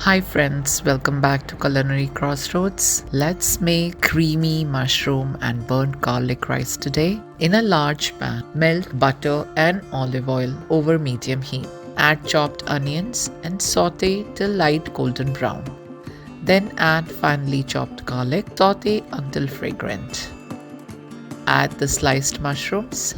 Hi friends, welcome back to Culinary Crossroads. Let's make creamy mushroom and burnt garlic rice today. In a large pan, melt butter and olive oil over medium heat. Add chopped onions and saute till light golden brown. Then add finely chopped garlic. Saute until fragrant. Add the sliced mushrooms.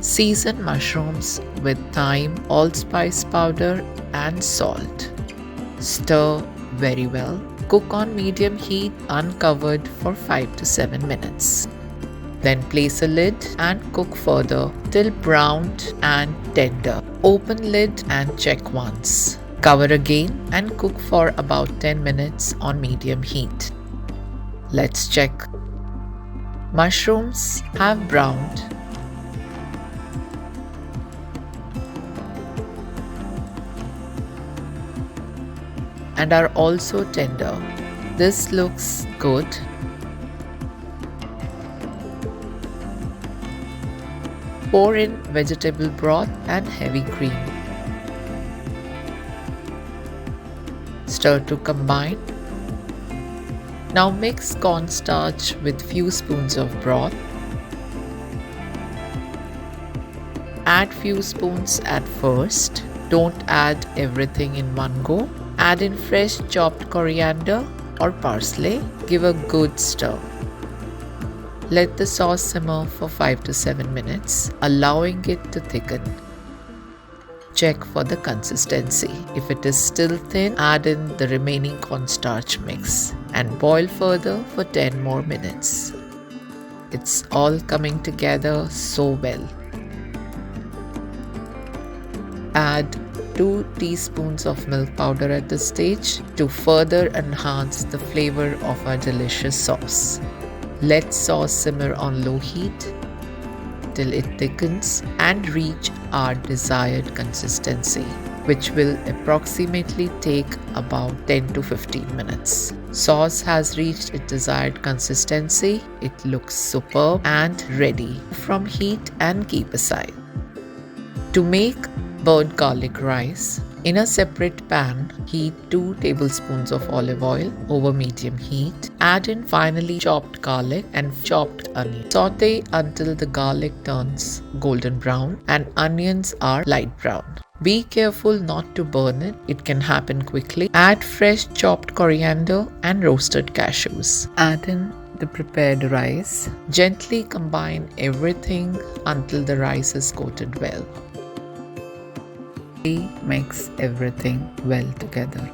Season mushrooms with thyme, allspice powder and salt. Stir very well. Cook on medium heat uncovered for 5 to 7 minutes. Then place a lid and cook further till browned and tender. Open lid and check once. Cover again and cook for about 10 minutes on medium heat. Let's check. Mushrooms have browned. And are also tender. This looks good. Pour in vegetable broth and heavy cream. Stir to combine. Now mix cornstarch with few spoons of broth. Add few spoons at first. Don't add everything in one go. Add in fresh chopped coriander or parsley. Give a good stir. Let the sauce simmer for 5 to 7 minutes, allowing it to thicken. Check for the consistency. If it is still thin, add in the remaining cornstarch mix and boil further for 10 more minutes. It's all coming together so well. Add 2 teaspoons of milk powder at this stage to further enhance the flavor of our delicious sauce. Let sauce simmer on low heat till it thickens and reach our desired consistency, which will approximately take about 10 to 15 minutes. Sauce has reached its desired consistency. It looks superb and ready from heat and keep aside. To make burnt garlic rice, in a separate pan, heat 2 tablespoons of olive oil over medium heat. Add in finely chopped garlic and chopped onion. Saute until the garlic turns golden brown and onions are light brown. Be careful not to burn it. It can happen quickly. Add fresh chopped coriander and roasted cashews. Add in the prepared rice. Gently combine everything until the rice is coated well. Mix everything well together.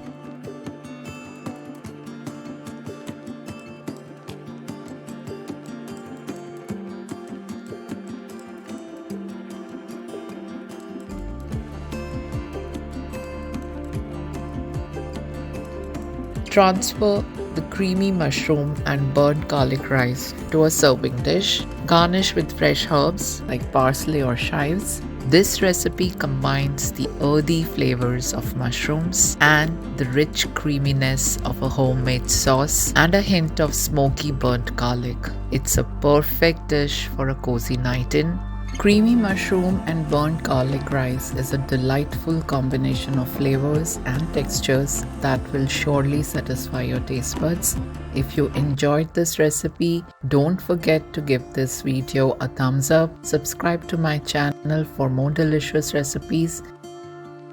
Transfer the creamy mushroom and burnt garlic rice to a serving dish. Garnish with fresh herbs like parsley or chives. This recipe combines the earthy flavors of mushrooms and the rich creaminess of a homemade sauce and a hint of smoky burnt garlic. It's a perfect dish for a cozy night in. Creamy mushroom and burnt garlic rice is a delightful combination of flavors and textures that will surely satisfy your taste buds. If you enjoyed this recipe, don't forget to give this video a thumbs up, subscribe to my channel for more delicious recipes,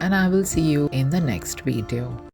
and I will see you in the next video.